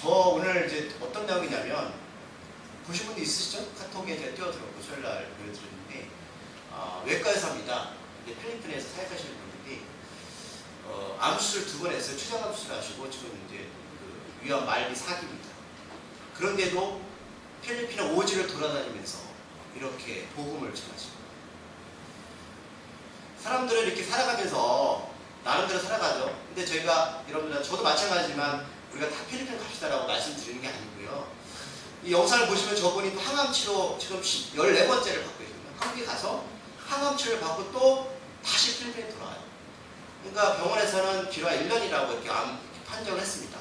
저 오늘 이제 어떤 내용이냐면 보신 분도 있으시죠? 카톡에 제가 띄워드렸고 수요일날 보여드렸는데 외과 의사입니다. 필리핀에서 사역하시는 분들이 암수술 2번 했어요. 췌장암 수술하시고 지금 이제 그 위암 말기 4기입니다. 그런데도 필리핀의 오지를 돌아다니면서 이렇게 복음을 전하시고 사람들은 이렇게 살아가면서 나름대로 살아가죠. 근데 저희가 여러분들 저도 마찬가지지만 우리가 다 필리핀 갑시다라고 말씀드리는 게 아니고요. 이 영상을 보시면 저분이 또 항암치료 지금 14번째를 받고 있거든요. 한국에 가서 항암치료를 받고 또 다시 필리핀에 돌아와요. 그러니까 병원에서는 기로가 1년이라고 이렇게 판정을 했습니다.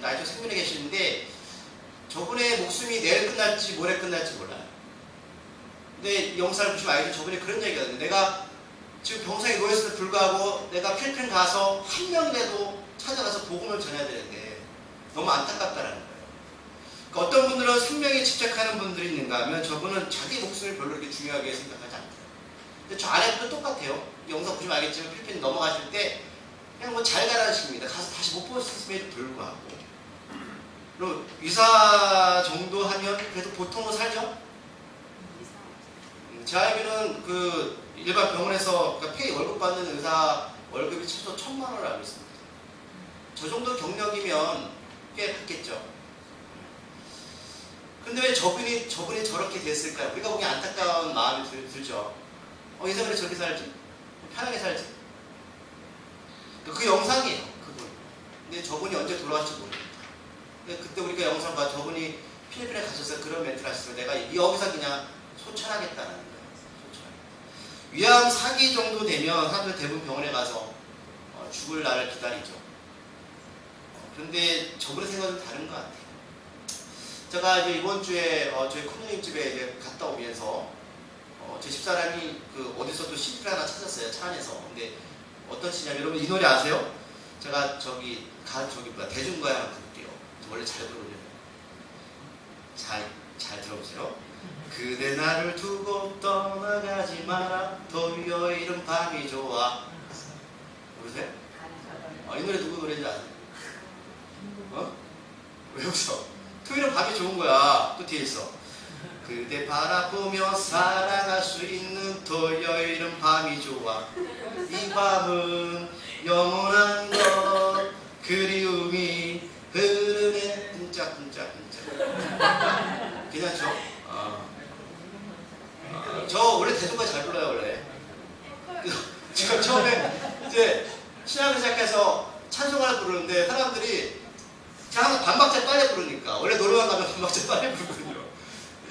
아직도 생명에 계시는데 저분의 목숨이 내일 끝날지 모레 끝날지 몰라요. 근데 이 영상을 보시면 알죠. 저분이 그런 얘기거든요. 내가 지금 병상에 놓였음에도 불구하고 내가 필리핀 가서 한 명이라도 찾아가서 복음을 전해야 되는데 너무 안타깝다라는 거예요. 그러니까 어떤 분들은 생명에 집착하는 분들이 있는가 하면 저분은 자기 목숨을 별로 그렇게 중요하게 생각하지 않대요. 근데 저 아내도 똑같아요. 이 영상 보시면 알겠지만 필리핀 넘어가실 때 그냥 뭐 잘 가라는 식입니다. 가서 다시 못 보셨음에도 불구하고. 그리고 의사 정도 하면 그래도 보통은 살죠? 제 알기로는 그 일반 병원에서 그러니까 페이 월급 받는 의사 월급이 최소 1,000만 원을 알고 있습니다. 저 정도 경력이면 꽤 받겠죠. 근데 왜 저분이 저렇게 됐을까요? 우리가 보기엔 안타까운 마음이 들죠. 이 사람이 저렇게 살지? 편하게 살지? 그 영상이에요, 그분. 근데 저분이 언제 돌아갈지 모릅니다. 근데 그때 우리가 영상 봐, 저분이 필리핀에 가셔서 그런 멘트를 하시면 내가 여기서 그냥 소천하겠다는 거예요. 위암 4기 정도 되면 사람들 대부분 병원에 가서 죽을 날을 기다리죠. 그런데 저분의 생각은 다른 것 같아요. 제가 이제 이번 주에 저희 큰누님 집에 이제 갔다 오면서 제 집사람이 그 어디서 또 CD를 하나 찾았어요. 차 안에서. 근데 어떤 CD냐면 여러분 이 노래 아세요? 제가 대중가요 하나 부를게요. 원래 잘 부르거든요. 잘 들어보세요. 그대 나를 두고 떠나가지 마라 토요일은 밤이 좋아. 모르세요? 이 노래 누구 노래인지 아세요? 왜 웃어? 토요일은 밤이 좋은 거야. 또 뒤에 있어. 그대 바라보며 살아갈 수 있는 토요일은 밤이 좋아. 이 밤은 영원한 것 그리움이 흐르네 끈짝끈짝끈짝. 괜찮죠? 저 원래 대중가 잘 불러요 원래. 지금 처음에 이제 신학을 시작해서 찬송을 부르는데 사람들이 제가 항상 반박자 빨리 부르니까 원래 노래방 가면 반박자 빨리 부르거든요.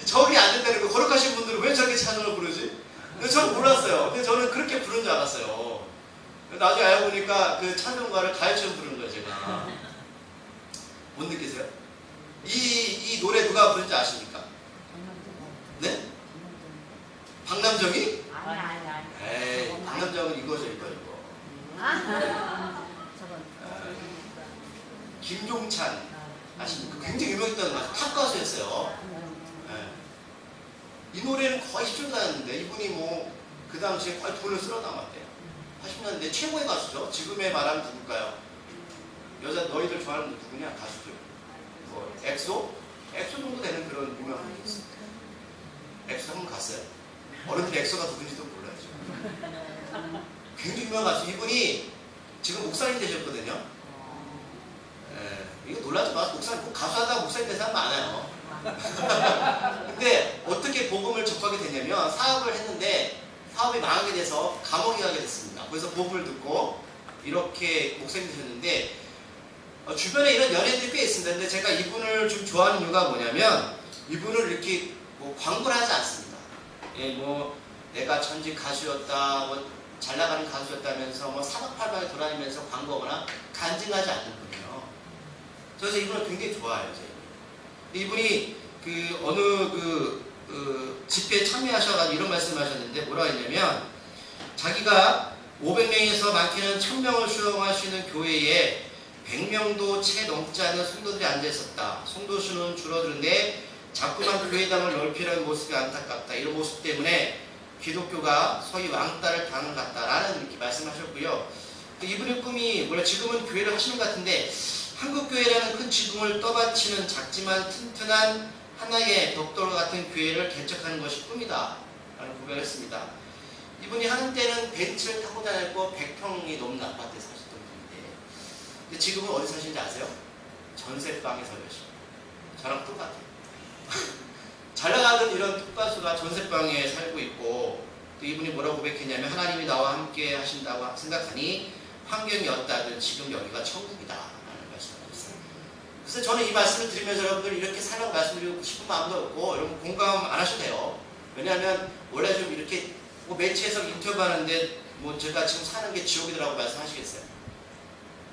저기 안 된다는 거 거룩하신 분들은 왜 저렇게 찬송을 부르지? 근데 저는 몰랐어요. 근데 저는 그렇게 부르는 줄 알았어요. 나중에 알고 보니까 그 찬송가를 가요처럼 부르는 거예요 제가. 못 느끼세요? 이 노래 누가 부른지 아십니까? 네? 박남정이? 아니. 에이, 박남정은 이거. 김종찬 아십니까? 굉장히 유명했던 가수, 탑 가수였어요. 이 노래는 거의 10년 다녔는데 이분이 뭐 그 당시에 거의 돈을 쓸어 담았대요. 80년대 최고의 가수죠. 지금의 말하면 누굴까요? 여자 너희들 좋아하는 분 누구냐? 가수들. 뭐 엑소? 엑소 정도 되는 그런 유명한 분이 있습니다. 엑소 한번 갔어요? 어른들이 엑소가 누군지도 몰라요. 지금. 굉장히 유명한 가수. 이분이 지금 목사님 되셨거든요. 이거 놀라지 마세요. 목사님 꼭 가수 하다가 목사님 된 사람 많아요. 근데 어떻게 복음을 접하게 되냐면 사업을 했는데 사업이 망하게 돼서 감옥에 가게 됐습니다. 그래서 복음을 듣고 이렇게 목사님 되셨는데 주변에 이런 연예인들이 꽤 있습니다. 근데 제가 이분을 좀 좋아하는 이유가 뭐냐면 이분을 이렇게 뭐 광고를 하지 않습니다. 뭐 내가 전직 가수였다, 뭐 잘 나가는 가수였다면서 뭐 사방팔방에 돌아다니면서 광고하거나 간증하지 않는 분이에요. 그래서 이분을 굉장히 좋아해요. 이분이 그 어느 집회에 참여하셔가지고 이런 말씀하셨는데 뭐라고 했냐면 자기가 500명에서 많게는 1000명을 수용할 수 있는 교회에 100명도 채 넘지 않은 성도들이 앉아 있었다. 성도 수는 줄어드는데 자꾸만 교회당을 넓히려는 모습이 안타깝다. 이런 모습 때문에 기독교가 소위 왕따를 당한 것 같다라는 이렇게 말씀하셨고요. 이분의 꿈이 원래 지금은 교회를 하시는 것 같은데 한국교회라는 큰 지붕을 떠받치는 작지만 튼튼한 하나의 벽돌 같은 교회를 개척하는 것이 꿈이다 라는 고백을 했습니다. 이분이 한때는 벤츠를 타고 다녔고 100평이 넘는 아파트에 사셨던 분인데, 근데 지금은 어디 사시는지 아세요? 전세방에 살고 계십니다. 저랑 똑같아요. 잘 나가던 이런 뚝가수가 전세방에 살고 있고, 또 이분이 뭐라고 고백했냐면 하나님이 나와 함께 하신다고 생각하니 환경이 어떠하든 지금 여기가 천국이다 라는 말씀을 하셨어요. 그래서 저는 이 말씀을 드리면서 여러분들 이렇게 살라고 말씀드리고 싶은 마음도 없고, 여러분 공감 안 하셔도 돼요. 왜냐하면 원래 좀 이렇게 뭐 매체에서 인터뷰하는데 뭐 제가 지금 사는 게 지옥이라고 말씀하시겠어요.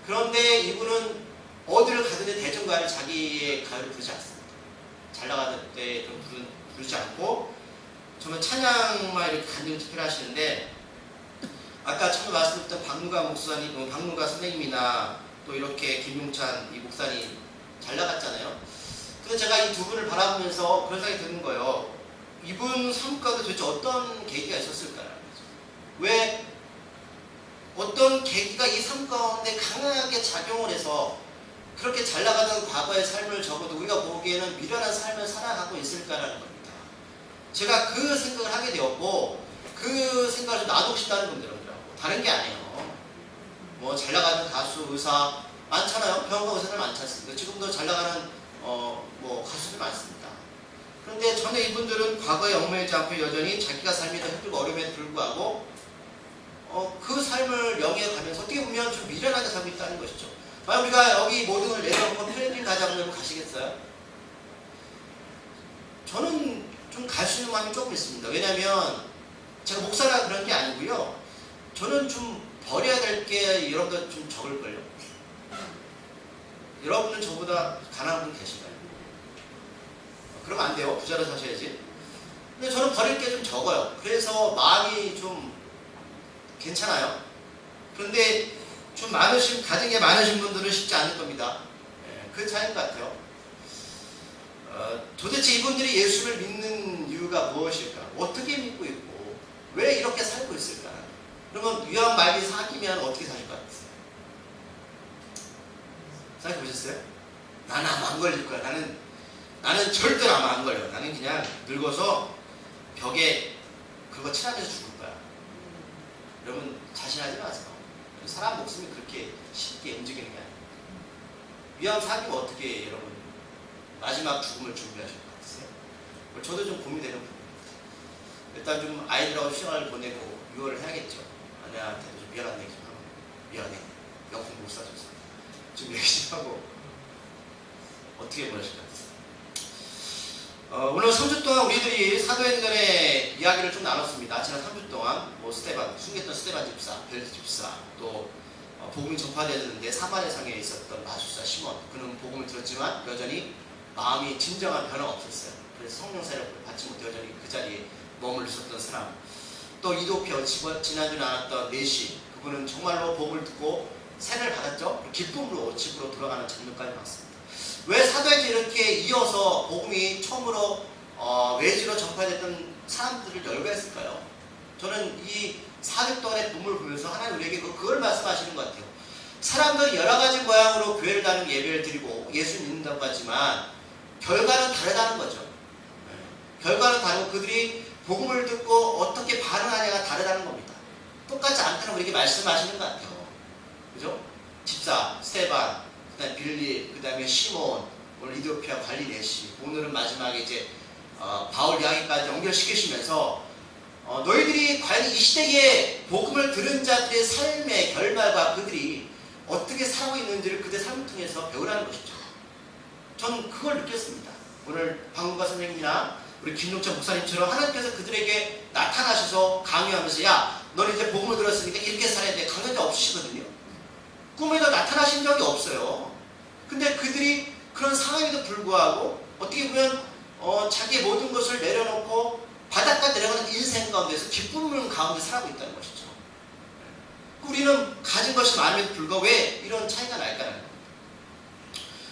그런데 이분은 어디를 가든지 대중가를 자기의 가요를 부르지 않습니다. 잘 나가는 때 좀 부르지 않고 정말 찬양만 이렇게 간증 집회를 하시는데, 아까 처음 말씀드렸던 박누가 목사님, 박누가 선생님이나 또 이렇게 김용찬 이 목사님 잘 나갔잖아요. 그래서 제가 이 두 분을 바라보면서 그런 생각이 드는 거예요. 이분 삶 가운데 도대체 어떤 계기가 있었을까라는 거죠. 왜 어떤 계기가 이 삶 가운데 강하게 작용을 해서 그렇게 잘 나가던 과거의 삶을 적어도 우리가 보기에는 미련한 삶을 살아가고 있을까라는 겁니다. 제가 그 생각을 하게 되었고, 그 생각을 좀 놔두고 싶다는 분들이더라고요. 다른 게 아니에요. 뭐 잘 나가는 가수, 의사 많잖아요. 병원과 의사들 많지 않습니까? 지금도 잘 나가는 뭐 가수들 많습니다. 그런데 전에 이분들은 과거에 얽매이지 않고 여전히 자기가 삶이 더 힘들고 어려움에도 불구하고 그 삶을 영위해가면서 어떻게 보면 좀 미련하게 살고 있다는 것이죠. 만약 우리가 여기 모든 걸 내려놓고 필리핀 가자고 하면 가시겠어요? 저는 좀 갈 수 있는 마음이 조금 있습니다. 왜냐하면 제가 목사라 그런 게 아니고요. 저는 좀 버려야 될 게 여러분들 좀 적을걸요. 여러분은 저보다 가난한 분 계신가요? 그러면 안 돼요. 부자로 사셔야지. 근데 저는 버릴 게 좀 적어요. 그래서 마음이 좀 괜찮아요. 그런데 좀 가진 게 많으신 분들은 쉽지 않을 겁니다. 그 차이인 것 같아요. 도대체 이분들이 예수를 믿는 이유가 무엇일까? 어떻게 믿고 있고 왜 이렇게 살고 있을까? 그러면 위험 말기 사귀면 어떻게 사실 것 같으세요? 생각해 보셨어요? 나는 아마 안 걸릴 거야. 나는 절대로 아마 안 걸려. 나는 그냥 늙어서 벽에 그거 칠하면서 죽을 거야. 여러분 자신하지 마세요. 사람 목숨이 그렇게 쉽게 움직이는 게 아니에요. 위험 사귀면 어떻게 여러분 마지막 죽음을 준비하실 것 같으세요? 저도 좀 고민되는 부분입니다. 일단 좀 아이들하고 시간을 보내고 유월을 해야겠죠. 아내한테도 좀 미안한 얘기 좀 하고, 미안해, 명품 못 사줘서 좀 얘기 좀 하고, 어떻게 보내실 것 같으세요? 오늘 3주 동안 우리들이 사도행전의 이야기를 좀 나눴습니다. 지난 3주 동안 뭐 숨겼던 스테반 집사, 벨드 집사, 또 복음이 전파되었는데 사마리아성에 있었던 마술사 시몬, 그는 복음을 들었지만 여전히 마음이 진정한 변화가 없었어요. 그래서 성령 사역을 받지 못해 여전히 그 자리에 머물러 있었던 사람, 또 이도피아 지난주 나눴던 네시, 그분은 정말로 복음을 듣고 세례를 받았죠. 기쁨으로 집으로 돌아가는 장면까지 봤습니다. 왜 사도행전이 이렇게 이어서 복음이 처음으로 외지로 전파됐던 사람들을 열거했을까요? 저는 이 400 동안의 본문을 보면서 하나님 우리에게 그걸 말씀하시는 것 같아요. 사람들이 여러 가지 모양으로 교회를 다니고 예배를 드리고 예수 믿는다고 하지만 결과는 다르다는 거죠. 결과는 다르고 그들이 복음을 듣고 어떻게 반응하냐가 다르다는 겁니다. 똑같지 않다는 우리에게 말씀하시는 것 같아요. 그죠? 집사, 스테반, 그 다음에 빌리, 그 다음에 시몬, 오늘 이디오피아 관리 내시, 오늘은 마지막에 이제 바울 이야기까지 연결시키시면서 너희들이 과연 이 시대에 복음을 들은 자들의 삶의 결말과 그들이 어떻게 살고 있는지를 그들의 삶을 통해서 배우라는 것이죠. 저는 그걸 느꼈습니다. 오늘 박문과 선생님이나 우리 김용찬 목사님처럼 하나님께서 그들에게 나타나셔서 강요하면서 야, 너는 이제 복음을 들었으니까 이렇게 살아야 돼. 강요한 적 없으시거든요. 꿈에도 나타나신 적이 없어요. 근데 그들이 그런 상황에도 불구하고 어떻게 보면 자기의 모든 것을 내려놓고 바닷가 내려가는 인생 가운데서 기쁨을 가운데 살아가고 있다는 것이죠. 우리는 가진 것이 많음에도 불구하고 왜 이런 차이가 날까라는 겁니다.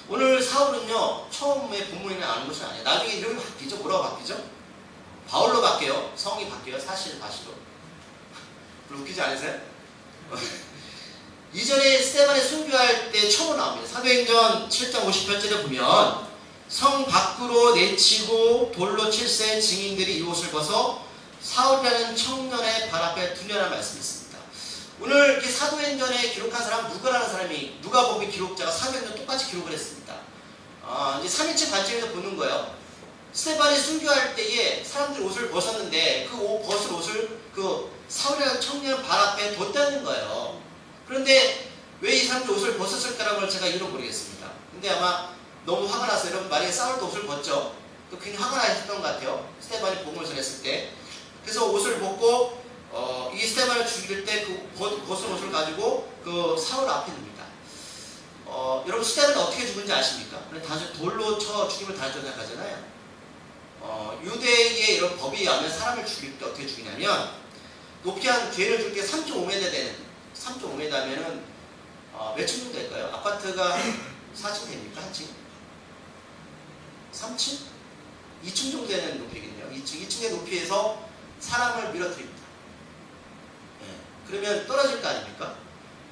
오늘 사울은요, 처음에 본문에 나오는 것은 아니에요. 나중에 이름이 바뀌죠. 뭐라고 바뀌죠? 바울로 바뀌어요. 성이 바뀌어요. 사실 바시로. 웃기지 않으세요? 이전에 스데반을 순교할 때 처음 나옵니다. 사도행전 7장 58절에 보면 성 밖으로 내치고 돌로 칠세 증인들이 이 옷을 벗어 사울이라는 청년의 발 앞에 두려라는 말씀이 있습니다. 오늘 이렇게 사도행전에 기록한 사람 누가라는 사람이 누가복음 기록자가 사도행전 똑같이 기록을 했습니다. 이제 3인칭 관점에서 보는 거예요. 스데반이 순교할 때에 사람들이 옷을 벗었는데 그 벗은 옷을 그 사울이라는 청년 발 앞에 뒀다는 거예요. 그런데 왜 이 사람들이 옷을 벗었을까라는 걸 제가 이유를 모르겠습니다. 근데 아마 너무 화가 나서 여러분 만약에 사울도 옷을 벗죠. 굉장히 화가 나셨던 것 같아요. 스데반이 복음을 전했을 때. 그래서 옷을 벗고 이 스데반을 죽일 때 그 벗은 옷을 가지고 그 사울 앞에 둡니다. 여러분 스데반이 어떻게 죽은지 아십니까? 단순히 돌로 쳐 죽임을 당했다고 생각하잖아요. 유대의 이런 법에 의하면 사람을 죽일 때 어떻게 죽이냐면 높이 한 죄를 죽일 때 3.5m 되는 3.5m면은 몇 층 정도 될까요? 아파트가 4층 됩니까? 한 층? 3층? 2층 정도 되는 높이겠네요. 2층의 높이에서 사람을 밀어뜨립니다. 네. 그러면 떨어질 거 아닙니까?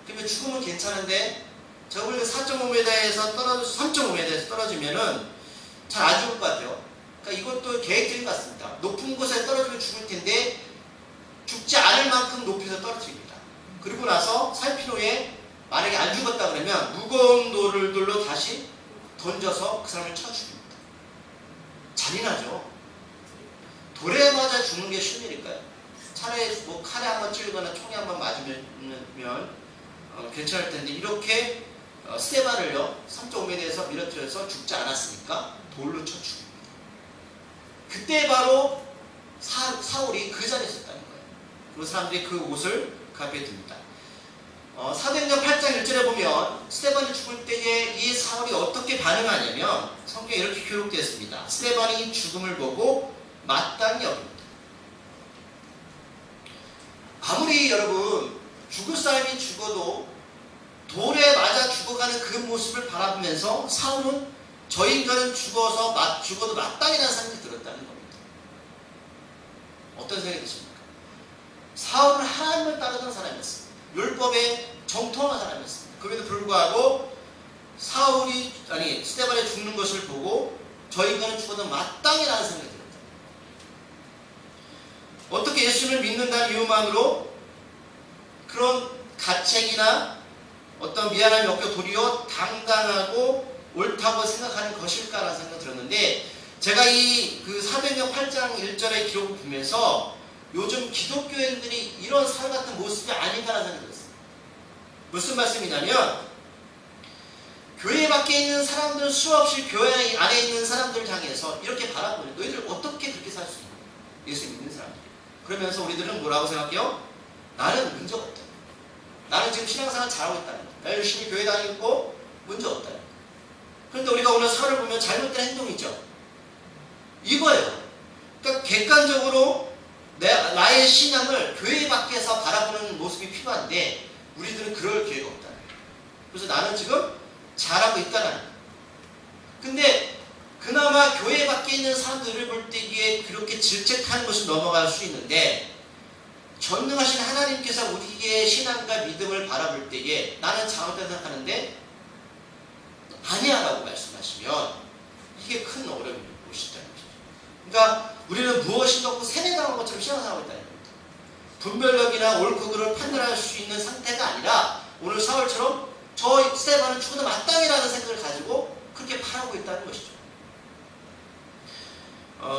그러면 죽으면 괜찮은데 제가 보니까 4.5m에서 3.5m에서 떨어지면은 잘 안 죽을 것 같아요. 그러니까 이것도 계획적인 것 같습니다. 높은 곳에 떨어지면 죽을 텐데 죽지 않을 만큼 높이서 떨어뜨립니다. 그리고 나서 살핀 후에 만약에 안 죽었다 그러면 무거운 돌들로 다시 던져서 그 사람을 쳐 죽입니다. 잔인하죠. 돌에 맞아 죽는 게 쉬운 일일까요? 차라리 뭐 칼에 한번 찔거나 총에 한번 맞으면 괜찮을 텐데 이렇게 스데반을요 3.5m에서 밀어뜨려서 죽지 않았으니까 돌로 쳐 죽입니다. 그때 바로 사울이 그 자리에 있었다는 거예요. 그리고 사람들이 그 옷을 그 앞에 듭니다. 사도행전 8장 1절에 보면 스데반이 죽을 때에 이 사울이 어떻게 반응하냐면 성경에 이렇게 기록되어 있습니다. 스데반이 죽음을 보고 마땅히 여깁니다. 아무리 여러분 죽을 사람이 죽어도 돌에 맞아 죽어가는 그 모습을 바라보면서 사울은 저 인간은 죽어도 마땅이라는 생각이 들었다는 겁니다. 어떤 생각이 드십니까? 사울은 하나님을 따르던 사람이었습니다. 율법에 정통한 사람이었습니다. 그럼에도 불구하고 스데반이 죽는 것을 보고 저 인간은 죽어도 마땅이라는 생각이 들었다. 어떻게 예수를 믿는다는 이유만으로 그런 가책이나 어떤 미안함이 없고 도리어 당당하고 옳다고 생각하는 것일까라는 생각이 들었는데 제가 그 사도행전 8장 1절의 기록을 보면서 요즘 기독교인들이 이런 사울 같은 모습이 아닌가라는 생각이 들었어요. 무슨 말씀이냐면 교회 밖에 있는 사람들 수없이 교회 안에 있는 사람들을 향해서 이렇게 바라보는 너희들 어떻게 그렇게 살 수 있냐? 예수 믿는 사람들이. 그러면서 우리들은 뭐라고 생각해요? 나는 문제가 없다. 나는 지금 신앙생활 잘하고 있다는 거야. 나 열심히 교회 다니고 문제 없다는 거야. 그런데 우리가 오늘 사울을 보면 잘못된 행동이죠. 이거예요. 그러니까 객관적으로 나의 신앙을 교회 밖에서 바라보는 모습이 필요한데 우리들은 그럴 기회가 없다는 거예요. 그래서 나는 지금 잘하고 있다는 거예요. 근데 그나마 교회 밖에 있는 사람들을 볼 때에 그렇게 질책하는 것을 넘어갈 수 있는데 전능하신 하나님께서 우리의 신앙과 믿음을 바라볼 때에 나는 잘못된 생각하는데 아니야 라고 말씀하시면 이게 큰 어려움이 오시다는 것이죠. 그러니까 우리는 무엇인가 없고 세뇌당한 것처럼 신앙생활하고 있다는 겁니다. 분별력이나 옳고 그름을 판단할 수 있는 상태가 아니라 오늘 사울처럼 저 스데반은 죽어도 마땅이라는 생각을 가지고 그렇게 바라고 있다는 것이죠.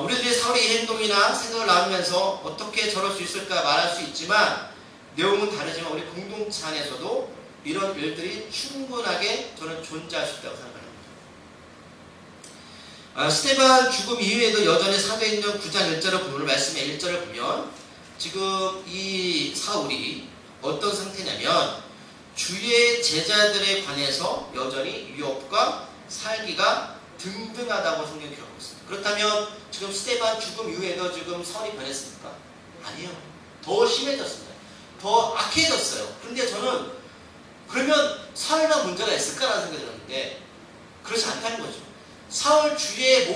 우리들이 사울의 이 행동이나 생각을 나누면서 어떻게 저럴 수 있을까 말할 수 있지만 내용은 다르지만 우리 공동체 안에서도 이런 일들이 충분하게 저는 존재할 수 있다고 생각합니다. 스데반 죽음 이후에도 여전히 사도행전 9장 1절을 보면 말씀의 1절을 보면 지금 이 사울이 어떤 상태냐면 주의 제자들에 관해서 여전히 위협과 살기가 등등하다고 성경이 기록하고 있습니다. 그렇다면 지금 스데반 죽음 이후에도 지금 사울이 변했습니까? 아니요. 더 심해졌습니다. 더 악해졌어요. 그런데 저는 그러면 사울만 문제가 있을까라는 생각이 들었는데 그렇지 않다는 거죠. 사울 주위에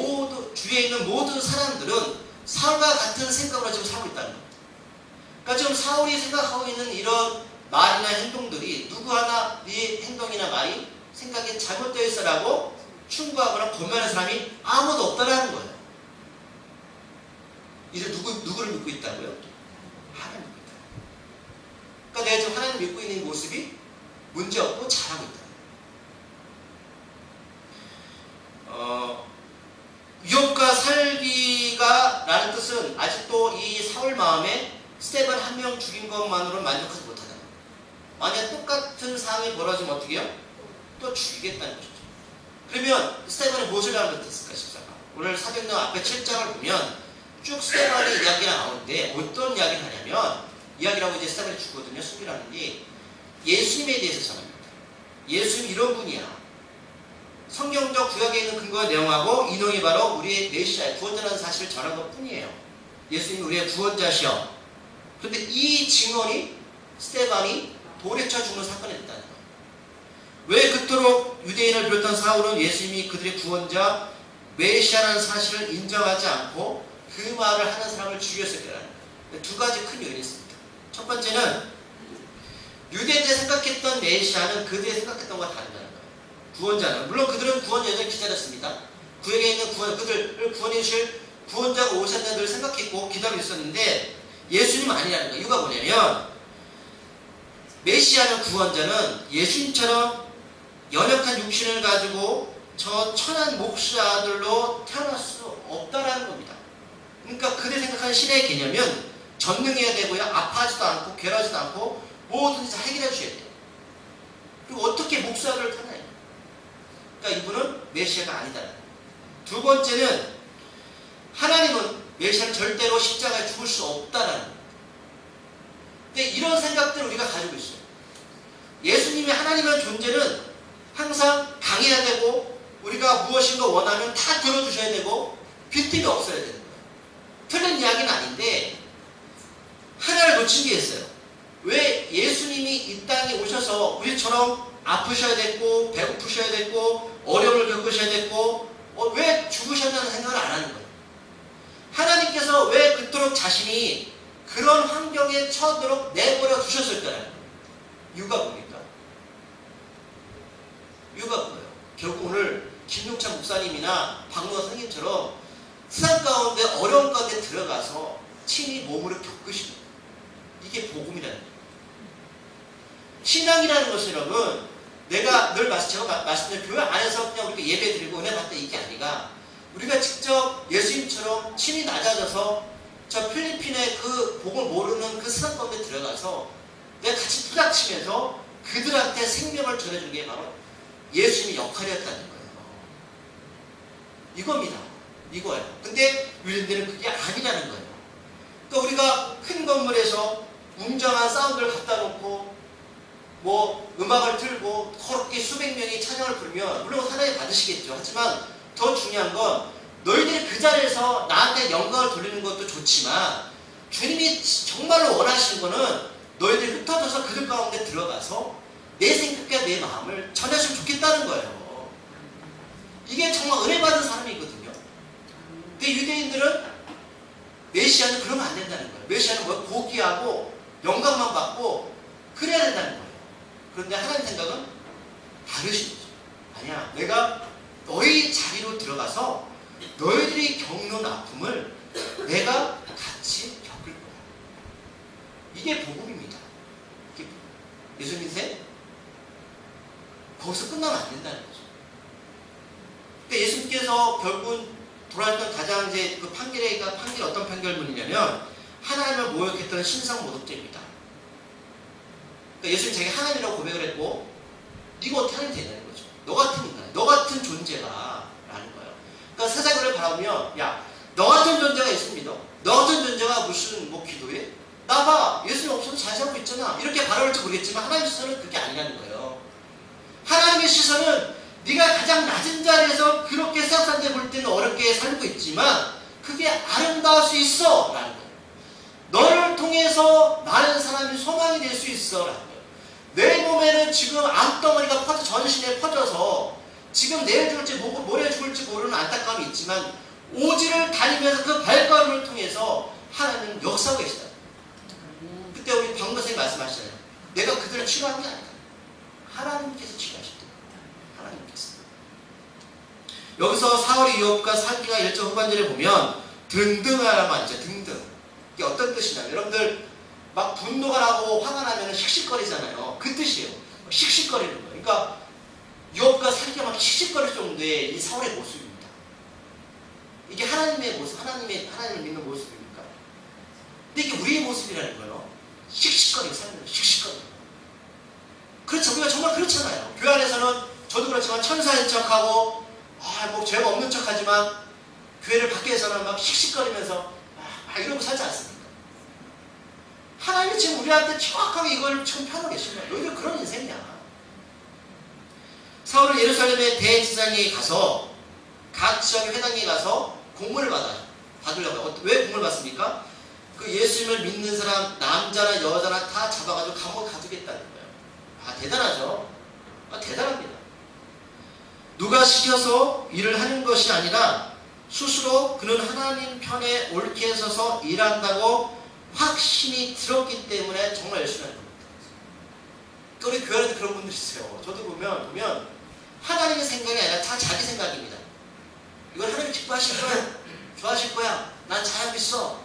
있는 모든 사람들은 사울과 같은 생각으로 지금 살고 있다는 겁니다. 그러니까 지금 사울이 생각하고 있는 이런 말이나 행동들이 누구 하나 네 행동이나 말이 생각이 잘못되어 있어라고 충고하거나 권면하는 사람이 아무도 없다라는 거예요. 이제 누구를 믿고 있다고요? 하나님 믿고 있다. 그러니까 내가 지금 하나님 믿고 있는 모습이 문제없고 잘하고 있다. 유업과 살기가 라는 뜻은 아직도 이 사울 마음에 스테반 한 명 죽인 것만으로 만족하지 못하다. 만약 똑같은 상황이 벌어지면 어떻게 해요? 또 죽이겠다는 것이죠. 그러면 스테반이 무엇을 잘못했을까 싶어요. 오늘 사도행전 앞에 7장을 보면 쭉 스테반의 이야기가 나오는데 어떤 이야기를 하냐면 이야기라고 이제 스테반이 죽거든요. 숨기라는 게 예수님에 대해서 전합니다. 예수님 이런 분이야. 성경적 구약에 있는 근거와 내용하고 인용이 바로 우리의 메시아의 구원자라는 사실을 전한 것 뿐이에요. 예수님이 우리의 구원자시여. 그런데 이 증언이 스테반이 돌에 쳐 죽는 사건이 됐다는 거예요. 왜 그토록 유대인을 비롯한 사울은 예수님이 그들의 구원자 메시아라는 사실을 인정하지 않고 그 말을 하는 사람을 죽였을까라는 거예요. 두 가지 큰 요인이 있습니다. 첫 번째는 유대인들이 생각했던 메시아는 그들이 생각했던 것과 다르다는 거예요. 구원자는 물론 그들은 구원 여정을 기다렸습니다. 그에게 있는 그들을 구원해 주실 구원자가 오셨다는 걸 생각했고 기다리고 있었는데 예수님 아니라는 거예요. 이유가 뭐냐면 메시아는 구원자는 예수님처럼 연약한 육신을 가지고 저 천한 목자들로 태어날 수 없다라는 겁니다. 그러니까 그들이 생각하는 신의 개념은 전능해야 되고요. 아파하지도 않고 괴로워하지도 않고 뭐든지 다 해결해 주셔야 돼요. 그리고 어떻게 목자들을 태어나요? 그러니까 이분은 메시아가 아니다. 두 번째는 하나님은 메시아는 절대로 십자가에 죽을 수 없다라는 거예요. 근데 이런 생각들을 우리가 가지고 있어요. 예수님이 하나님의 존재는 항상 강해야 되고 우리가 무엇인가 원하면 다 들어주셔야 되고 빈틈이 없어야 되는 거예요. 틀린 이야기는 아닌데 하나를 놓친 게 있어요. 왜 예수님이 이 땅에 오셔서 우리처럼 아프셔야 됐고 배고프셔야 됐고 어려움을 겪으셔야 됐고 왜 죽으셨다는 생각을 안 하는 거예요. 하나님께서 왜 그토록 자신이 그런 환경에 처하도록 내버려 두셨을까요? 이유가 뭡니까? 이유가 뭐예요? 결국 오늘 김용찬 목사님이나 박노하 선생님처럼 세상 가운데 어려운 가운데 들어가서 친히 몸으로 겪으시는 거예요. 이게 복음이라는 거예요. 신앙이라는 것은 여러분 내가 늘 제가 말씀드린 교회 안에서 그냥 우리가 예배 드리고 은혜 받다 이게 아니라 우리가 직접 예수님처럼 친히 낮아져서 저 필리핀의 그 복을 모르는 그 세상 가운데 들어가서 내가 같이 부닥치면서 그들한테 생명을 전해주는 게 바로 예수님의 역할이었다는 거예요. 이겁니다. 이거예요. 근데 유대인들은 그게 아니라는 거예요. 그러니까 우리가 큰 건물에서 웅장한 사운드를 갖다 놓고 뭐 음악을 틀고 그렇게 수백 명이 찬양을 부르면 물론 하나님 받으시겠죠. 하지만 더 중요한 건 너희들이 그 자리에서 나한테 영광을 돌리는 것도 좋지만 주님이 정말로 원하시는 거는 너희들이 흩어져서 그들 가운데 들어가서 내 생각과 내 마음을 전했으면 좋겠다는 거예요. 이게 정말 은혜 받은 사람이거든요. 근데 유대인들은 메시아는 그러면 안 된다는 거예요. 메시아는 뭐 고귀하고 영광만 받고 그래야 된다는 거예요. 그런데 하나님 생각은 다르신 거죠. 아니야, 내가 너희 자리로 들어가서 너희들이 겪는 아픔을 내가 같이 겪을 거야. 이게 복음입니다. 이게 예수 믿으세요? 거기서 끝나면 안 된다는 거죠. 근데 예수님께서 결국은 돌아왔던 가장 이제 그 판결이 어떤 판결문이냐면 하나님을 모욕했던 신성 모독죄입니다. 그러니까 예수님 자기 하나님이라고 고백을 했고 네가 어떻게 하나님 되냐는 거죠. 너 같은 인간, 너 같은 존재가 라는 거예요. 그러니까 세상을 바라보면 야, 너 같은 존재가 예수 믿어. 너 같은 존재가 무슨 뭐 기도해? 나봐. 예수님 없어도 잘 살고 있잖아. 이렇게 바라볼지 모르겠지만 하나님의 시선은 그게 아니라는 거예요. 하나님의 시선은 네가 가장 낮은 자리에서 그렇게 세상 사람들 볼 때는 어렵게 살고 있지만 그게 아름다울 수 있어 라는 거예요. 너를 통해서 많은 사람이 소망이 될 수 있어 라는 거예요. 내 몸에는 지금 암덩어리가 전신에 퍼져서 지금 내일 죽을지 모레 죽을지 모르는 안타까움이 있지만 오지를 다니면서 그 발걸음을 통해서 하나님은 역사하고 계시다. 그때 우리 박노 선생님 말씀하시잖아요. 내가 그들을 치료한 게 아니다. 하나님께서 치료하셨다. 하나님께서. 여기서 사울의 유업과 사기가 1절 후반절에 보면 등등하라고 하죠. 등등. 이게 어떤 뜻이냐면 여러분들 막 분노가 나고 화가 나면 씩씩거리잖아요. 그 뜻이에요. 씩씩거리는 거예요. 그러니까 유업과 사기가 막 씩씩거릴 정도의 이 사울의 모습입니다. 이게 하나님의 모습, 하나님을 믿는 모습입니까? 근데 이게 우리의 모습이라는 거예요. 씩씩거리고 사는 거예요. 씩씩거리고. 그렇죠. 우리가 정말 그렇잖아요. 교회 안에서는 저도 그렇지만 천사인 척하고 뭐 죄가 없는 척하지만 교회를 밖에서는 막 씩씩거리면서 막 이러고 살지 않습니까? 하나님이 지금 우리한테 정확하게 이걸 지금 펴놓고 계신 거예요. 너희들 그런 인생이야. 사울은 예루살렘의 대제사장에 가서 각 지역의 회당에 가서 공문을 받으려고 해요. 왜 공문을 받습니까? 그 예수님을 믿는 사람 남자나 여자나 다 잡아가지고 감옥에 가두겠다는 거예요. 대단하죠? 대단합니다. 누가 시켜서 일을 하는 것이 아니라 스스로 그는 하나님 편에 옳게 서서 일한다고 확신이 들었기 때문에 정말 열심히 하는 겁니다. 우리 교회 안에도 그런 분들 있어요. 저도 보면 하나님의 생각이 아니라 다 자기 생각입니다. 이걸 하나님 기뻐하실 거야. 좋아하실 거야. 난 잘하고 있어.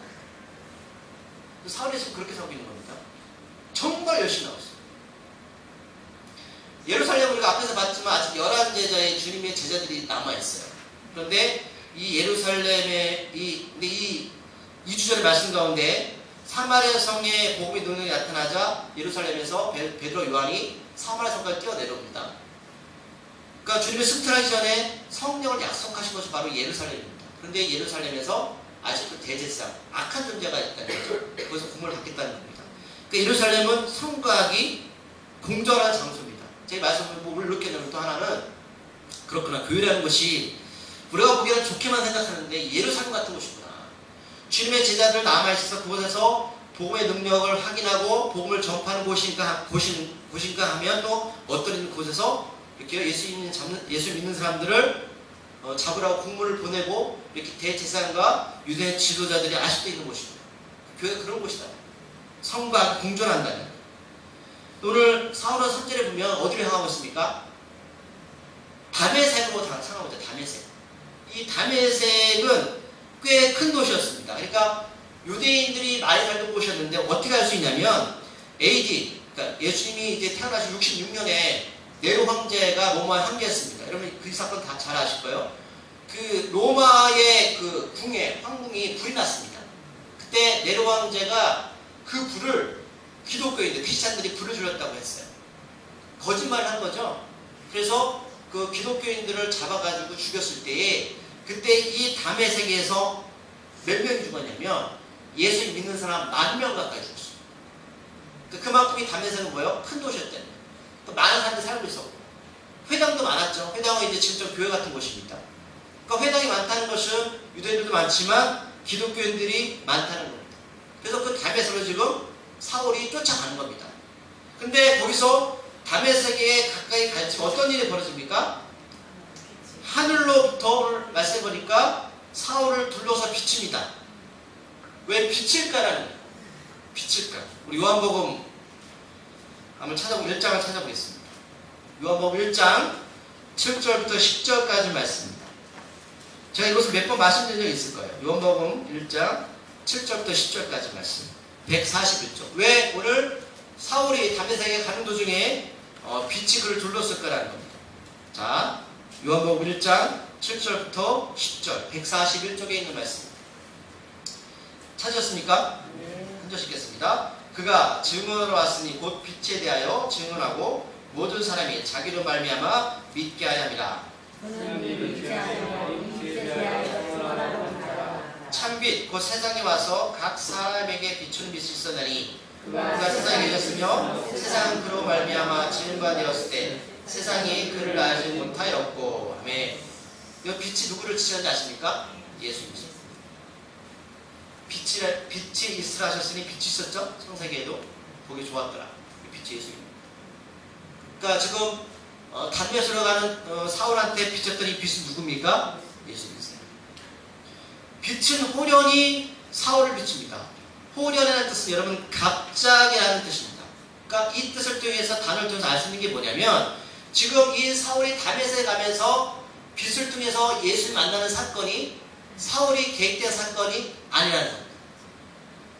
사울이 지금 그렇게 살고 있는 겁니다. 정말 열심히 하고 있어요. 예루살렘 우리가 앞에서 봤지만 아직 11제자의 주님의 제자들이 남아있어요. 그런데 이 예루살렘의 이 2주절의 말씀 가운데 사마리아 성에 복음의 능력이 나타나자 예루살렘에서 베드로 요한이 사마리아 성까지 뛰어내려옵니다. 그러니까 주님의 승천하기 전에 성령을 약속하신 것이 바로 예루살렘입니다. 그런데 예루살렘에서 아직도 대제사장, 악한 존재가 있다는 거죠. 거기서 공물을 받겠다는 겁니다. 그러니까 예루살렘은 성곽이 공정한 장소입니다. 제 말씀을 뭘 느꼈냐면 또 하나는 그렇구나. 교회라는 것이 우리가 보기에는 좋게만 생각하는데 예루살렘 같은 곳이구나. 주님의 제자들 남아있어서 그곳에서 복음의 능력을 확인하고 복음을 전파하는 곳인가 하면 또 어떤 곳에서 이렇게 예수 믿는 사람들을 잡으라고 공문을 보내고 이렇게 대제사장과 유대 지도자들이 아직도 있는 곳입니다. 교회가 그런 곳이다. 성과 공존한다는. 오늘 사울은 3절에 보면 어디를 향하고 있습니까? 다메섹으로 향하고 있다. 다메섹. 이 다메섹은 꽤 큰 도시였습니다. 그러니까 유대인들이 많이 살던 곳이었는데 어떻게 할 수 있냐면 AD, 그러니까 예수님이 이제 태어나신 66년에 네로 황제가 로마에 항제했습니다. 여러분 그 사건 다 잘 아실 거예요. 그 로마의 그 궁에 황궁이 불이 났습니다. 그때 네로 황제가 그 불을 기독교인들, 크리스찬들이 불을 질렀다고 했어요. 거짓말을 한 거죠. 그래서 그 기독교인들을 잡아가지고 죽였을 때에 그때 이 다메섹에서 몇 명이 죽었냐면 예수 믿는 사람 10,000명 가까이 죽었어요. 그만큼 이 다메섹은 뭐예요? 큰 도시였다는 거예요. 또 많은 사람들이 살고 있었고 회당도 많았죠. 회당은 이제 직접 교회 같은 곳입니다. 그러니까 회당이 많다는 것은 유대인들도 많지만 기독교인들이 많다는 겁니다. 그래서 그 다메섹으로 지금 사울이 쫓아가는 겁니다. 근데 거기서 다메섹에 가까이 갈지만 어떤 일이 벌어집니까? 하늘로부터 말씀해보니까 사울을 둘러서 비칩니다. 왜 비칠까라는 거예요. 비칠까. 우리 요한복음 한번 1장을 찾아보겠습니다. 요한복음 1장 7절부터 10절까지 말씀입니다. 제가 이것을 몇 번 말씀드린 적이 있을 거예요. 요한복음 1장 7절부터 10절까지 말씀. 141쪽. 왜 오늘 사울이 다메섹에 가는 도중에 빛이 그를 둘렀을 거라는 겁니다. 자, 요한복음 1장 7절부터 10절 141쪽에 있는 말씀. 찾으셨습니까? 한 절씩 읽겠습니다. 그가 증언으로 왔으니 곧 빛에 대하여 증언하고 모든 사람이 자기로 말미암아 믿게 하렵니다. 참빛 곧 세상에 와서 각 사람에게 비추는 빛이 있었나니 그가 세상에 계셨으며 세상은 그로 말미암아 지음바 되었을 때 세상이 그를 알지 못하였고. 아멘. 이 빛이 누구를 지칭하는지 아십니까? 예수님이죠. 빛이 있으라 하셨으니 빛이 있었죠? 창세기에도 보기 좋았더라. 빛이 예수님. 그러니까 지금 다메섹으로 가는 사울한테 비쳤던 이 빛은 누굽니까? 예수님이세요. 빛은 호련히 사울을 비춥니다. 호련이라는 뜻은 여러분 갑자기라는 뜻입니다. 그러니까 이 뜻을 통해서 단어를 통해서 알 수 있는 게 뭐냐면 지금 이 사울이 다메섹에 가면서 빛을 통해서 예수를 만나는 사건이 사울이 계획된 사건이 아니라는 겁니다.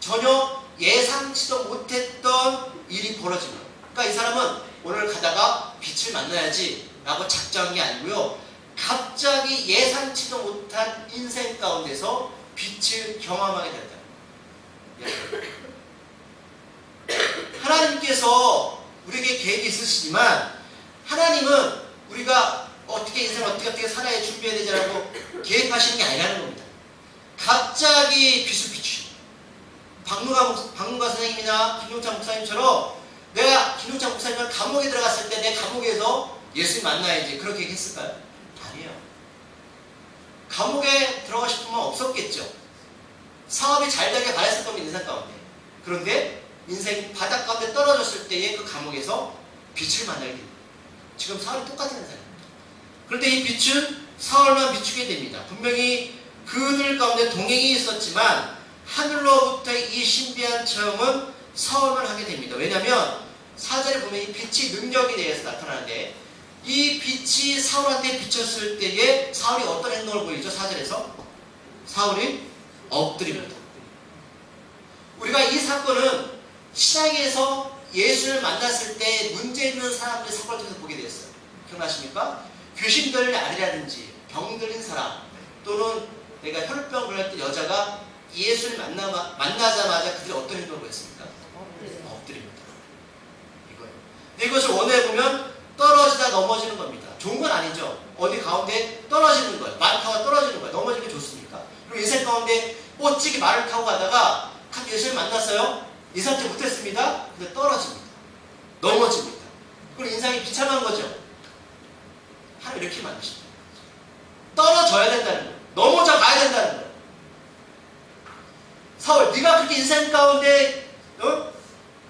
전혀 예상치도 못했던 일이 벌어진 거예요. 그러니까 이 사람은 오늘 가다가 빛을 만나야지 라고 작정한 게 아니고요. 갑자기 예상치도 못한 인생 가운데서 빛을 경험하게 됐다. 하나님께서 우리에게 계획이 있으시지만 하나님은 우리가 인생을 어떻게 살아야 준비해야 되지라고 계획하시는 게 아니라는 겁니다. 갑자기 빛을 비추시고 박문가 선생님이나 김용찬 목사님처럼 내가 김용찬 목사님은 감옥에 들어갔을 때 내 감옥에서 예수님 만나야지 그렇게 얘기했을까요? 아니에요. 감옥에 들어가 싶으면 없었겠죠. 사업이 잘 되게 바랬을 겁니다. 인생 가운데. 그런데 인생이 바닥 가운데 떨어졌을 때의 그 감옥에서 빛을 만나게 됩니다. 지금 사울이 똑같은 인생입니다. 그런데 이 빛은 사울만 비추게 됩니다. 분명히 그들 가운데 동행이 있었지만 하늘로부터의 이 신비한 체험은 사울만 하게 됩니다. 왜냐하면 4절에 보면 이 빛이 능력에 대해서 나타나는데 이 빛이 사울한테 비쳤을 때에 사울이 어떤 행동을 보이죠? 4절에서 사울이 엎드립니다. 우리가 이 사건은 신약에서 예수를 만났을 때 문제 있는 사람들의 사건을 통해서 보게 되었어요. 기억나십니까? 귀신 들린 아리라든지 병 들린 사람 또는 내가 혈병 걸릴 때 여자가 예수를 만나자마자 그들이 어떤 행동을 보였습니까? 엎드립니다. 이거예요. 근데 이것을 원어에 보면 떨어지다 넘어지는 겁니다. 좋은 건 아니죠. 어디 가운데 떨어지는 거예요. 말 타고 떨어지는 거예요. 넘어지는 게 좋습니까? 그리고 인생 가운데 멋지게 말을 타고 가다가 한 예수를 만났어요. 인사치 못했습니다. 근데 떨어집니다. 넘어집니다. 그리고 인상이 비참한 거죠. 하나님 이렇게 만드십니다. 떨어져야 된다는 거예요. 넘어져 가야 된다는 거예요. 사울, 네가 그렇게 인생 가운데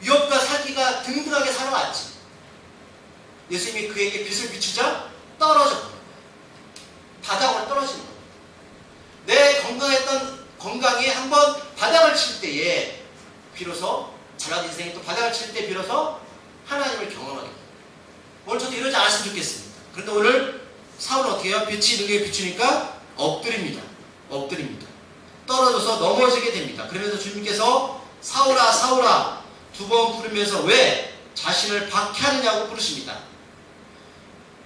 위협과 사기가 등등하게 살아왔지. 예수님이 그에게 빛을 비추자 떨어져 버려요. 바닥으로 떨어지는 거예요. 내 건강이 한번 바닥을 칠 때에 비로소 자라는 인생이 또 바닥을 칠 때 비로소 하나님을 경험하게 돼요. 오늘 저도 이러지 않았으면 좋겠습니다. 그런데 오늘 사울은 어떻게 해요? 빛이 능력에 비추니까 엎드립니다. 떨어져서 넘어지게 됩니다. 그러면서 주님께서 사울아 사울아 두 번 부르면서 왜 자신을 박해하느냐고 부르십니다.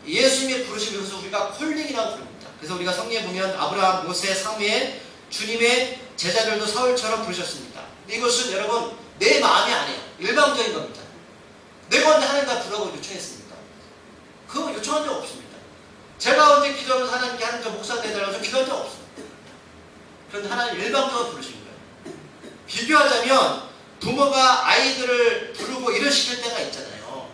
예수님의 부르심을 그래서 우리가 콜링이라고 부릅니다. 그래서 우리가 성경에 보면 아브라함, 모세, 사무엘 주님의 제자들도 사울처럼 부르셨습니다. 이것은 여러분 내 마음이 아니에요. 일방적인 겁니다. 내가 언제 하나님과 부르라고 요청했습니까? 그거 요청한 적 없습니다. 제가 언제 기도하면서 하나님께 하나님 저 목사 되달라고 기도한 적 없습니다. 그런데 하나님 일방적으로 부르신 거예요. 비교하자면 부모가 아이들을 부르고 일을 시킬 때가 있잖아요.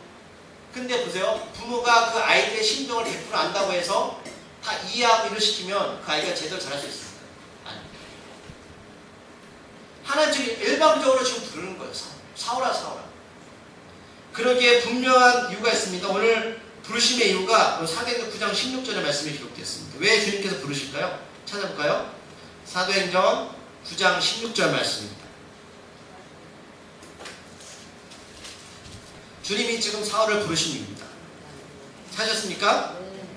근데 보세요. 부모가 그 아이들의 심정을 100% 안다고 해서 다 이해하고 일을 시키면 그 아이가 제대로 잘할 수 있습니까? 아닙니다. 하나님 지금 일방적으로 지금 부르는 거예요. 사울아 사울아. 그러기에 분명한 이유가 있습니다. 오늘 부르심의 이유가 사도행전 9장 16절의 말씀이 기록되었습니다. 왜 주님께서 부르실까요? 찾아볼까요? 사도행전 9장 16절 말씀입니다. 주님이 지금 사울을 부르신 이유입니다. 찾았습니까?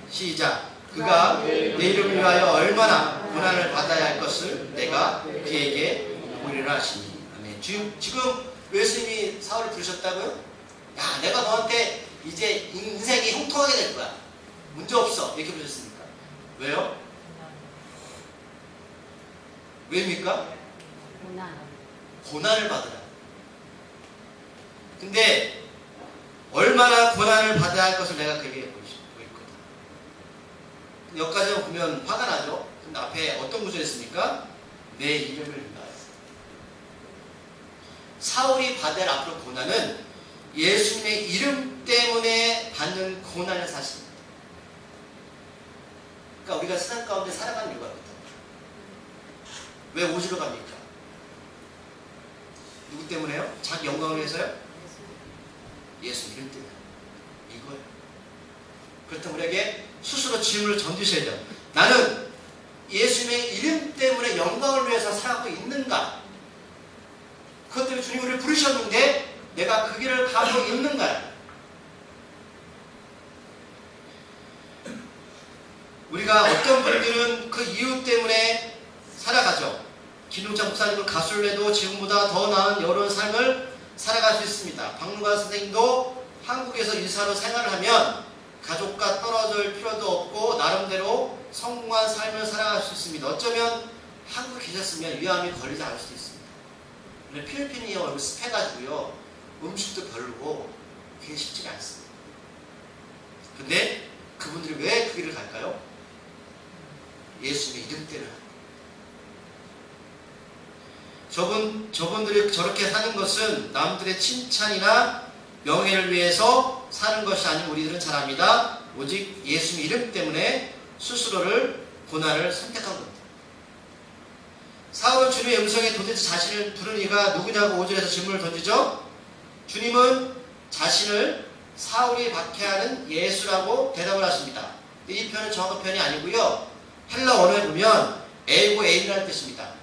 시작. 그가 내 이름을 위하여 얼마나 고난을 받아야 할 것을 내가 그에게 보리라 하시니. 아멘. 지금 예수님이 사울을 부르셨다고요? 야, 내가 너한테 이제 인생이 형통하게 될 거야. 문제 없어. 이렇게 부르셨습니까? 왜요? 왜입니까? 고난을 받으라. 근데 얼마나 고난을 받아야 할 것을 내가 그에게 보일 거다. 여기까지 보면 화가 나죠? 근데 앞에 어떤 구절이 있습니까? 내 이름을 위하여. 사울이 받아야 할 앞으로 고난은 예수님의 이름 때문에 받는 고난의 사실입니다. 그러니까 우리가 세상 가운데 살아가는 이유가 있거든요. 왜 오지로 갑니까? 누구 때문에요? 자기 영광을 위해서요? 예수 이름 때문에. 이거예요. 그렇다면 우리에게 스스로 질문을 던지셔야 돼요. 나는 예수님의 이름 때문에 영광을 위해서 살아가고 있는가? 그것 때문에 주님 우리를 부르셨는데 내가 그 길을 가고 있는가? 우리가 어떤 분들은 그 이유 때문에 살아가죠. 김용찬 목사님은 가수를 해도 지금보다 더 나은 여러운 삶을 살아갈 수 있습니다. 박누가 선생님도 한국에서 의사로 생활을 하면 가족과 떨어질 필요도 없고 나름대로 성공한 삶을 살아갈 수 있습니다. 어쩌면 한국에 계셨으면 위암이 걸리지 않을 수도 있습니다. 근데 필리핀이 얼굴 습해가지고요, 음식도 별로고 그게 쉽지가 않습니다. 근데 그분들이 왜 그 길을 갈까요? 예수님의 이름 때문에. 저분들이 저렇게 사는 것은 남들의 칭찬이나 명예를 위해서 사는 것이 아니고 우리들은 잘 압니다. 오직 예수님 이름 때문에 스스로를 고난을 선택한 겁니다. 사울은 주님의 음성에 도대체 자신을 부른 이가 누구냐고 5절에서 질문을 던지죠. 주님은 자신을 사울이 박해하는 예수라고 대답을 하십니다. 이 표현은 정확한 표현이 아니고요, 헬라 언어에 보면 에고에인이라는 뜻입니다.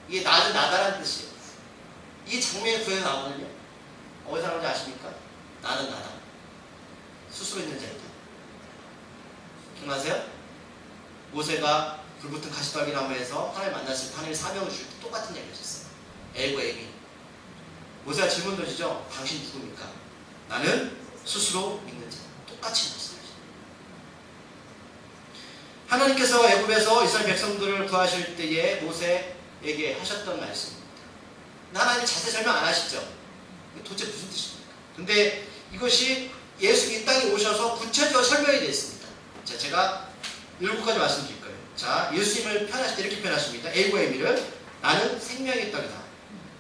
이게 나는 나다라는 뜻이에요. 이 장면이 구약에 나오거든요. 어디서 나오는지 아십니까? 나는 나다. 스스로 있는 자이다. 기억나세요? 모세가 불붙은 가시떨기 나무에서 하나님 만났을 때 하나님이 사명을 주실 때 똑같은 얘기를 하셨어요. 에고에인. 모세가 질문 던지죠. 당신 누굽니까? 나는 스스로 믿는 자. 똑같이 말씀하시죠. 하나님께서 애굽에서 이스라엘 백성들을 구하실 때에 모세에게 하셨던 말씀입니다. 하나님 자세히 설명 안 하시죠? 도대체 무슨 뜻입니까? 근데 이것이 예수님이 이 땅에 오셔서 구체적으로 설명이 되어 있습니다. 자, 제가 7가지 말씀드릴 거예요. 자, 예수님을 표현하실 때 이렇게 표현하십니다. 에고에미를 나는 생명의 떡이다.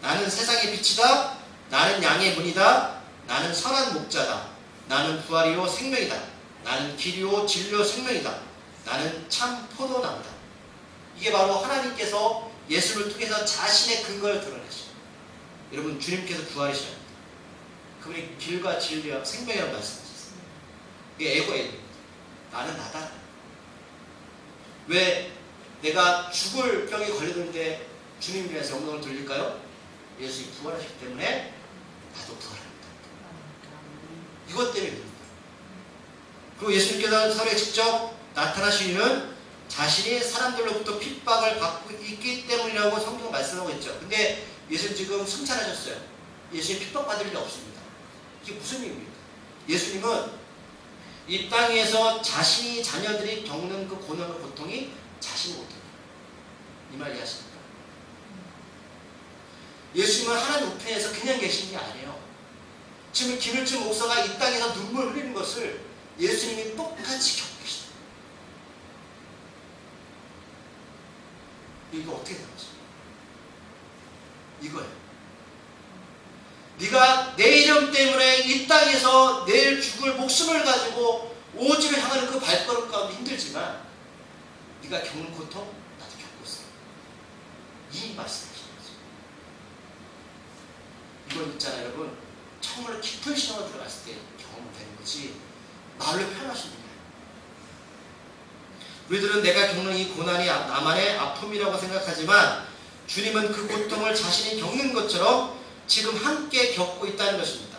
나는 세상의 빛이다. 나는 양의 문이다. 나는 선한 목자다. 나는 부활이요 생명이다. 나는 길이요 진리요 생명이다. 나는 참 포도나무다. 이게 바로 하나님께서 예수를 통해서 자신의 근거를 드러내십니다. 여러분, 주님께서 부활이셔야 합니다. 그분이 길과 진리와 생명이라고 말씀하셨습니다. 이게 에고에입니다. 나는 나다. 왜 내가 죽을 병에 걸리는데 주님 위해서 영광을 돌릴까요? 예수님이 부활하셨기 때문에 나도 부활합니다. 이것 때문입니다. 그리고 예수님께서 사울에게 직접 나타나신 이유는 자신이 사람들로부터 핍박을 받고 있기 때문이라고 성경 말씀하고 있죠. 근데 예수님 지금 승천하셨어요. 예수님 핍박받을 일이 없습니다. 이게 무슨 의미입니까? 예수님은 이 땅에서 자신이 자녀들이 겪는 그 고난과 고통이 자신의 고통이에요. 이 말 이해하십니까? 예수님은 하나님 우편에서 그냥 계신 게 아니에요. 지금 김일중 목사가 이 땅에서 눈물 흘리는 것을 예수님이 똑같이 겪고 계시다. 이거 어떻게 되는 거죠? 이거예요. 네가 내 이름 때문에 이 땅에서 내일 죽을 목숨을 가지고 오집을 향하는 그 발걸음 가운데 힘들지만 네가 겪는 고통 나도 겪고 있어. 이 말씀이신 거죠. 이건 있잖아요, 여러분. 정말 깊은 신앙을 들어갔을 때 경험되는 거지 말로 표현하시는 거예요. 우리들은 내가 겪는 이 고난이 나만의 아픔이라고 생각하지만 주님은 그 고통을 자신이 겪는 것처럼 지금 함께 겪고 있다는 것입니다.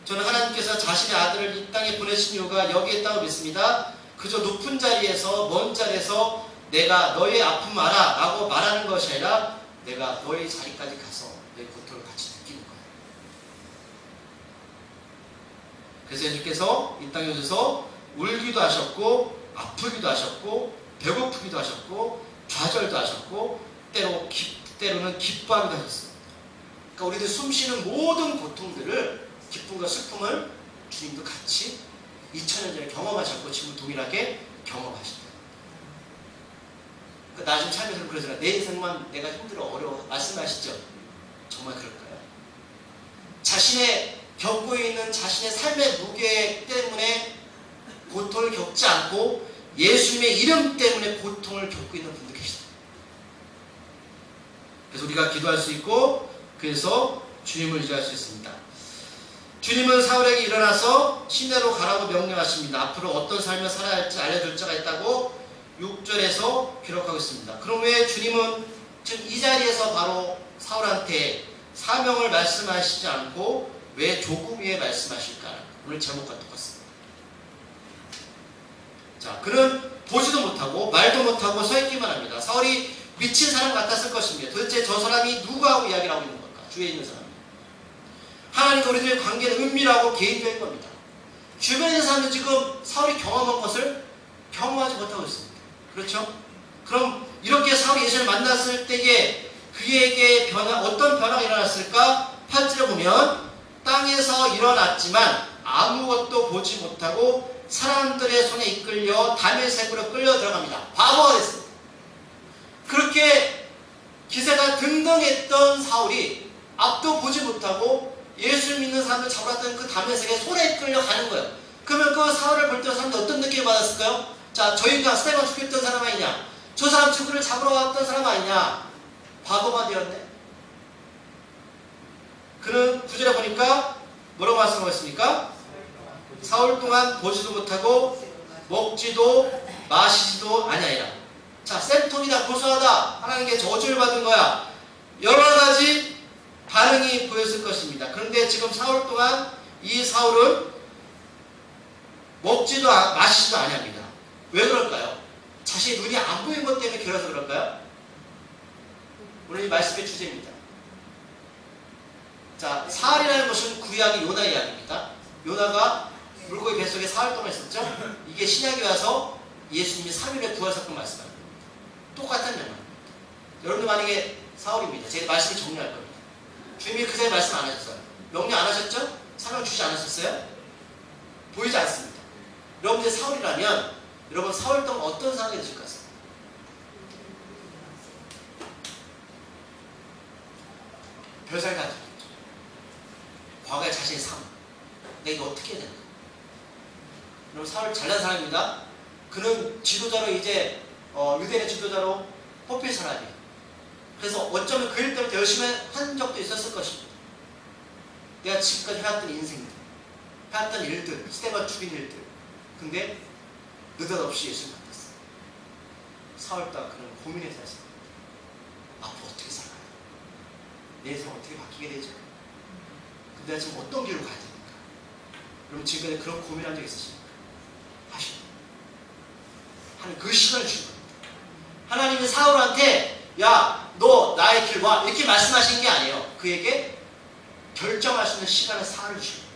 저는 하나님께서 자신의 아들을 이 땅에 보내신 이유가 여기에 있다고 믿습니다. 그저 높은 자리에서 먼 자리에서 내가 너의 아픔 알아 라고 말하는 것이 아니라 내가 너의 자리까지 가서 너의 고통을 같이 느끼는 거예요. 그래서 예수께서 이 땅에 오셔서 울기도 하셨고 아프기도 하셨고 배고프기도 하셨고 좌절도 하셨고 때로는 기뻐하기도 하셨습니다. 그러니까 우리들 숨쉬는 모든 고통들을, 기쁨과 슬픔을 주님도 같이 2000년 전에 경험하셨고 지금 동일하게 경험하십니다. 그러니까 나 지금 살면서 그러잖아요. 내 인생만 내가 힘들어 어려워 말씀하시죠. 정말 그럴까요? 자신의 겪고 있는 자신의 삶의 무게 때문에 고통을 겪지 않고 예수님의 이름 때문에 고통을 겪고 있는 분들 계시다. 그래서 우리가 기도할 수 있고 그래서 주님을 의지할 수 있습니다. 주님은 사울에게 일어나서 시내로 가라고 명령하십니다. 앞으로 어떤 삶을 살아야 할지 알려줄 자가 있다고 6절에서 기록하고 있습니다. 그럼 왜 주님은 지금 이 자리에서 바로 사울한테 사명을 말씀하시지 않고 왜 조금 위에 말씀하실까? 오늘 제목과 똑같습니다. 자, 그는 보지도 못하고 말도 못하고 서 있기만 합니다. 사울이 미친 사람 같았을 것입니다. 도대체 저 사람이 누구하고 이야기를 하고 있는 걸까? 주위에 있는 사람. 하나님과 우리들의 관계는 은밀하고 개인적인 겁니다. 주변에 있는 사람은 지금 사울이 경험한 것을 경험하지 못하고 있습니다. 그렇죠? 그럼 이렇게 사울이 예수를 만났을 때에 그에게 어떤 변화가 일어났을까? 8절에 보면 땅에서 일어났지만 아무것도 보지 못하고 사람들의 손에 이끌려 다메섹으로 끌려 들어갑니다. 바보가 됐습니다. 그렇게 기세가 등등했던 사울이 앞도 보지 못하고 예수를 믿는 사람들 잡았던 그 다메섹의 손에 이끌려 가는 거예요. 그러면 그 사울을 볼 때 사람들이 어떤 느낌을 받았을까요? 자, 저희가 스테반 죽였던 사람 아니냐? 저 사람 친구를 잡으러 왔던 사람 아니냐? 바보가 되었네. 그는 9절에 보니까 뭐라고 말씀하고 있습니까? 사흘 동안 보지도 못하고 먹지도 마시지도 아니하리라. 자, 쌤통이다, 고소하다, 하나님께 저주를 받은 거야. 여러 가지 반응이 보였을 것입니다. 그런데 지금 사흘 동안 이 사울은 먹지도 마시지도 아니합니다. 왜 그럴까요? 자신의 눈이 안 보이는 것 때문에 괴로워서 그럴까요? 오늘 이 말씀의 주제입니다. 자, 사흘이라는 것은 구약의 요나 이야기입니다. 요나가 물고기 뱃속에 사흘 동안 있었죠? 이게 신약에 와서 예수님이 3일의 부활 사건 말씀합니다. 똑같은 명입니다. 여러분들 만약에 사흘입니다. 제가 말씀을 정리할 겁니다. 주님이 그 전에 말씀 안 하셨어요. 명령 안 하셨죠? 사명 주지 않으셨어요? 보이지 않습니다. 여러분들 사흘이라면 여러분 사흘 동안 어떤 상황이 되실 것 같습니다? 별생각 다 들었죠. 과거의 자신의 삶. 내가 어떻게 해야 되는가? 여러분 사울 잘난 사람입니다. 그는 지도자로 이제 유대인의 지도자로 뽑힐 사람이에요. 그래서 어쩌면 그 일 때문에 열심히 한 적도 있었을 것입니다. 내가 지금까지 해왔던 인생들, 해왔던 일들, 스테반 죽인 일들. 근데 느닷없이 예수를 만났어요. 사울 동안 그는 고민해서 했습니다. 앞으로 어떻게 살아요? 내 인생 어떻게 바뀌게 되죠? 근데 내가 지금 어떤 길로 가야 됩니까? 여러분 지금까지 그런 고민한 적 있으십니까? 하시오. 하나님 그 시간을 주신 겁니다. 하나님은 사울한테 야, 너 나의 길 와 이렇게 말씀하신 게 아니에요. 그에게 결정할 수 있는 시간을 사흘을 주신 겁니다.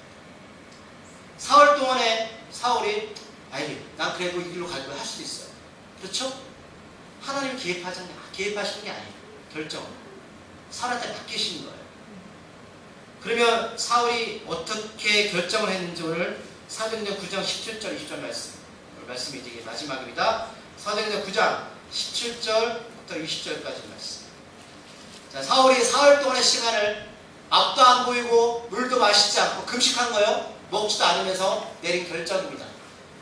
사흘 동안에 사울이 난 그래도 이 길로 갈 거야 할 수도 있어요. 그렇죠? 하나님 개입하시는 게 아니에요. 결정. 사울한테 맡기신 거예요. 그러면 사울이 어떻게 결정을 했는지 오늘 사도행전 9장 17절 20절 말씀이 이제 마지막입니다. 사도행전 9장 17절부터 20절까지 말씀. 자, 사울이 사흘 동안의 시간을 앞도 안 보이고 물도 마시지 않고 금식한 거예요. 먹지도 않으면서 내린 결정입니다.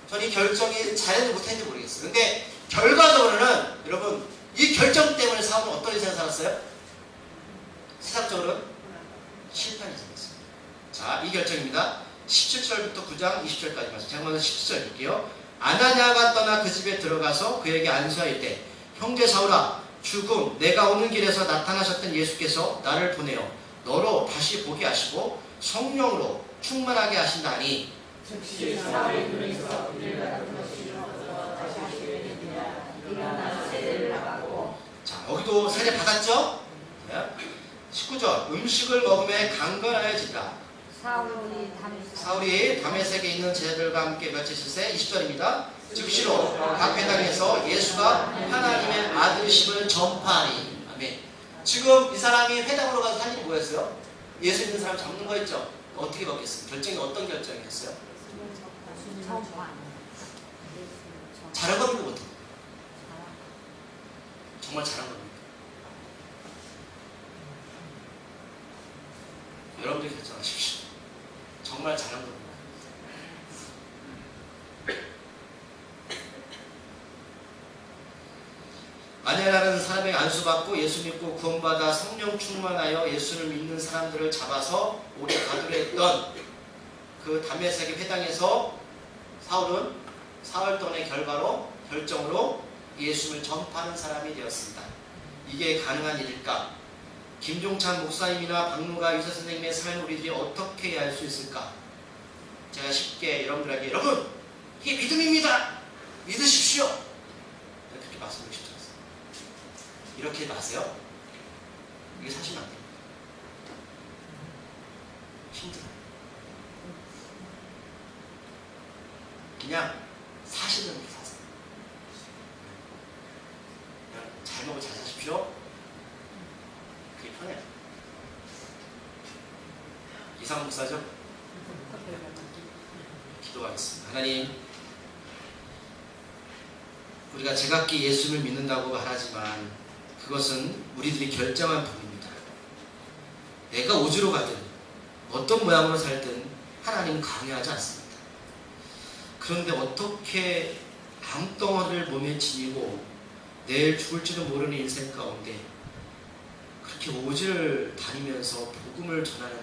저는 이 결정이 잘했는지 못했는지 모르겠어요. 근데 결과적으로는 여러분 이 결정 때문에 사울은 어떤 인생을 살았어요? 세상적으로는 실패한 인생을 살았습니다. 자, 이 결정입니다. 17절부터 9장 20절까지 말씀. 제가 먼저 17절 읽게요. 아나니아가 떠나 그 집에 들어가서 그에게 안수할 때 형제 사울아 죽음 내가 오는 길에서 나타나셨던 예수께서 나를 보내어 너로 다시 보게 하시고 성령으로 충만하게 하신다니 즉시 사울의 눈에서 그를 받은 것이 다시 하시게 되니라. 일어나 세례를 받고. 자, 여기도 세례 받았죠? 19절 음식을 먹음에 강건하여지라. 사울이 다메섹에 있는 제자들과 함께 며칠 쉴새 20절입니다. 즉시로 각 회당에서 예수가 하나님의 아들이심을 전파하니. 아멘. 지금 이 사람이 회당으로 가서 한 일이 뭐였어요? 예수 믿는 사람 잡는 거였죠? 어떻게 먹겠어요? 결정이 어떤 결정이었어요? 잘한 겁니까? 못한 겁니까? 정말 잘한 겁니까? 여러분들이 결정하십시오. 정말 잘한 겁니다. 아니라는 사람에게 안수받고 예수 믿고 구원받아 성령 충만하여 예수를 믿는 사람들을 잡아서 오래 가두려 했던 그 다메섹의 회당에서 사울은 사흘 동안의 결정으로 예수를 전파하는 사람이 되었습니다. 이게 가능한 일일까? 김종찬 목사님이나 박노가 유사 선생님의 삶을 우리들이 어떻게 알 수 있을까? 제가 쉽게 여러분들에게 여러분 이게 믿음입니다. 믿으십시오. 그렇게 말씀드리고 싶지 않습니다. 이렇게 마세요. 이게 사시면 안 됩니다. 힘들어요. 그냥 사시는 게 사세요. 그냥 잘 먹고 잘 사십시오. 그게 편해요. 이상 목사죠? 기도하겠습니다. 하나님, 우리가 제각기 예수를 믿는다고 말하지만 그것은 우리들이 결정한 부분입니다. 내가 오주로 가든 어떤 모양으로 살든 하나님은 강요하지 않습니다. 그런데 어떻게 암덩어리를 몸에 지니고 내일 죽을지도 모르는 인생 가운데 그렇게 오지를 다니면서 복음을 전하는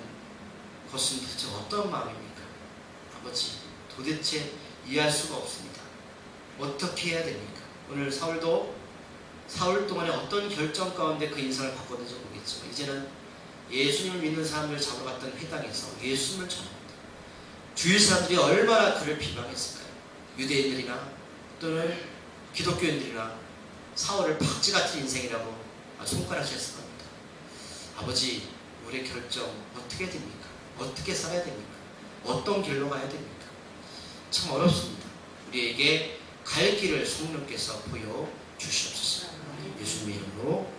것은 도대체 어떤 마음입니까? 아버지, 도대체 이해할 수가 없습니다. 어떻게 해야 됩니까? 오늘 사울도 사울 동안에 어떤 결정 가운데 그 인생을 바꿨는지 모르겠지만 이제는 예수님을 믿는 사람을 잡으러 갔던 회당에서 예수님을 전합니다. 주위 사람들이 얼마나 그를 비방했을까요? 유대인들이나 또는 기독교인들이나 사울을 박쥐 같은 인생이라고 손가락질했을 겁니다. 아버지, 우리의 결정 어떻게 해야 됩니까? 어떻게 살아야 됩니까? 어떤 길로 가야 됩니까? 참 어렵습니다. 우리에게 갈 길을 성령께서 보여주시옵소서. 예수님의 이름으로